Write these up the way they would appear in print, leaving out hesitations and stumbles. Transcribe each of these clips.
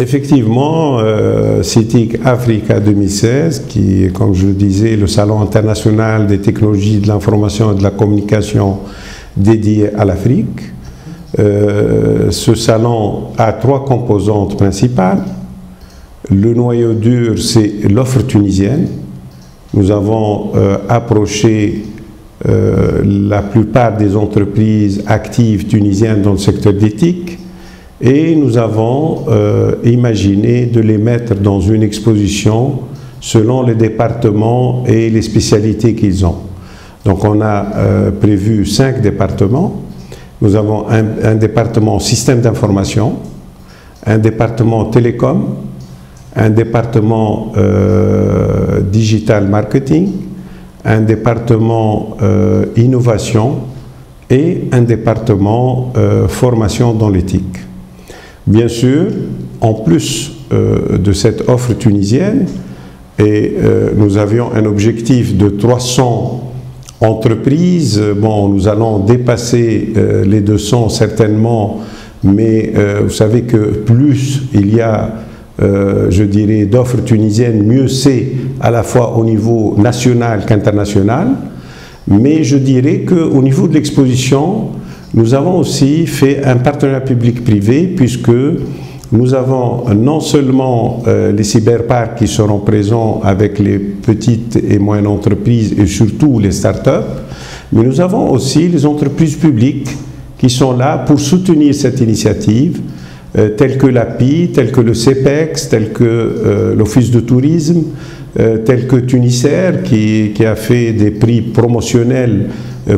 Effectivement, CITIC Africa 2016, qui est, comme je le disais, le Salon international des technologies de l'information et de la communication dédié à l'Afrique. Ce salon a trois composantes principales. Le noyau dur, c'est l'offre tunisienne. Nous avons approché la plupart des entreprises actives tunisiennes dans le secteur d'éthique et nous avons imaginé de les mettre dans une exposition selon les départements et les spécialités qu'ils ont. Donc on a prévu 5 départements. Nous avons un département système d'information, un département télécom, un département digital marketing, un département innovation et un département formation dans l'éthique. Bien sûr, en plus de cette offre tunisienne, et nous avions un objectif de 300 entreprises, bon, nous allons dépasser les 200 certainement, mais vous savez que plus il y a je dirais, d'offres tunisiennes, mieux c'est à la fois au niveau national qu'international. Mais je dirais qu'au niveau de l'exposition, nous avons aussi fait un partenariat public-privé puisque nous avons non seulement les cyberparks qui seront présents avec les petites et moyennes entreprises et surtout les startups, mais nous avons aussi les entreprises publiques qui sont là pour soutenir cette initiative, tels que l'API, tels que le CEPEX, tels que l'Office de tourisme, tels que Tunisair qui a fait des prix promotionnels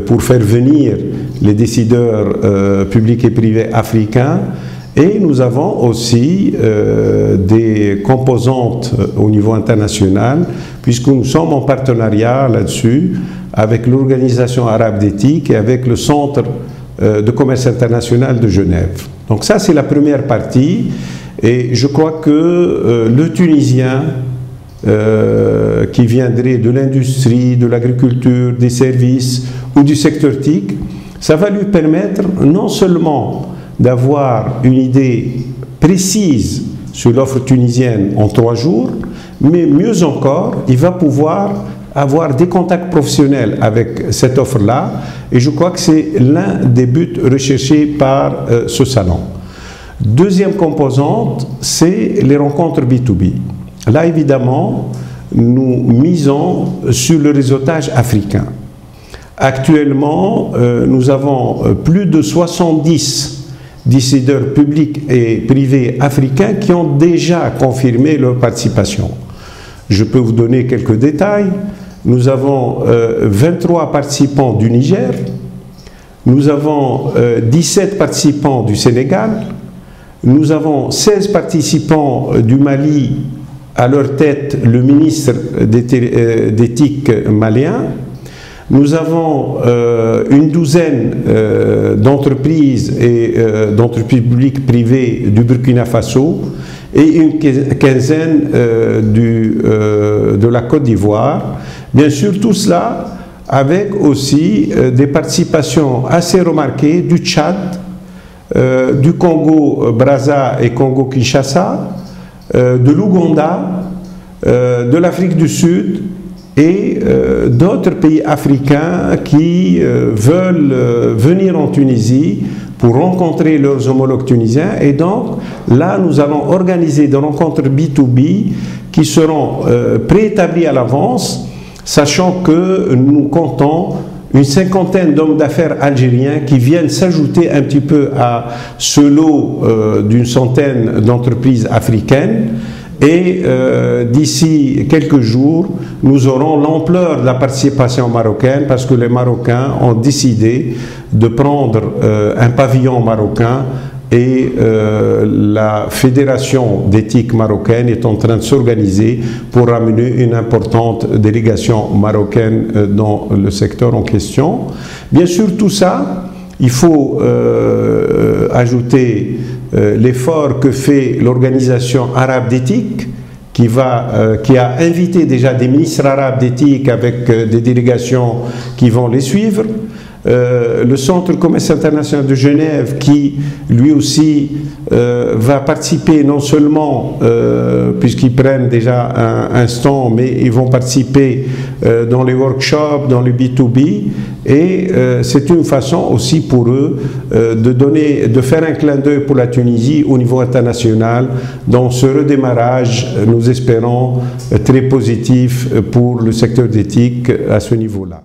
pour faire venir les décideurs publics et privés africains. Et nous avons aussi des composantes au niveau international, puisque nous sommes en partenariat là-dessus avec l'Organisation arabe d'éthique et avec le Centre de commerce international de Genève. Donc ça, c'est la première partie. Et je crois que le Tunisien qui viendrait de l'industrie, de l'agriculture, des services ou du secteur TIC, ça va lui permettre non seulement d'avoir une idée précise sur l'offre tunisienne en 3 jours, mais mieux encore, il va pouvoir avoir des contacts professionnels avec cette offre-là, et je crois que c'est l'un des buts recherchés par ce salon. Deuxième composante, c'est les rencontres B2B. Là, évidemment, nous misons sur le réseautage africain. Actuellement, nous avons plus de 70 décideurs publics et privés africains qui ont déjà confirmé leur participation. Je peux vous donner quelques détails. Nous avons 23 participants du Niger, nous avons 17 participants du Sénégal, nous avons 16 participants du Mali, à leur tête le ministre d'éthique malien. Nous avons une douzaine d'entreprises et d'entreprises publiques privées du Burkina Faso et une quinzaine de la Côte d'Ivoire. Bien sûr, tout cela avec aussi des participations assez remarquées du Tchad, du Congo-Brazza et Congo-Kinshasa, de l'Ouganda, de l'Afrique du Sud et d'autres pays africains qui veulent venir en Tunisie pour rencontrer leurs homologues tunisiens. Et donc, là, nous allons organiser des rencontres B2B qui seront préétablies à l'avance, sachant que nous comptons une cinquantaine d'hommes d'affaires algériens qui viennent s'ajouter un petit peu à ce lot d'une centaine d'entreprises africaines. Et d'ici quelques jours, nous aurons l'ampleur de la participation marocaine parce que les Marocains ont décidé de prendre un pavillon marocain et la Fédération d'éthique marocaine est en train de s'organiser pour ramener une importante délégation marocaine dans le secteur en question. Bien sûr, tout ça, il faut ajouter l'effort que fait l'Organisation arabe d'éthique qui a invité déjà des ministres arabes d'éthique avec des délégations qui vont les suivre. le Centre commerce international de Genève qui lui aussi va participer non seulement puisqu'ils prennent déjà un stand, mais ils vont participer dans les workshops, dans le B2B, et c'est une façon aussi pour eux de faire un clin d'œil pour la Tunisie au niveau international dans ce redémarrage, nous espérons, très positif pour le secteur d'éthique à ce niveau-là.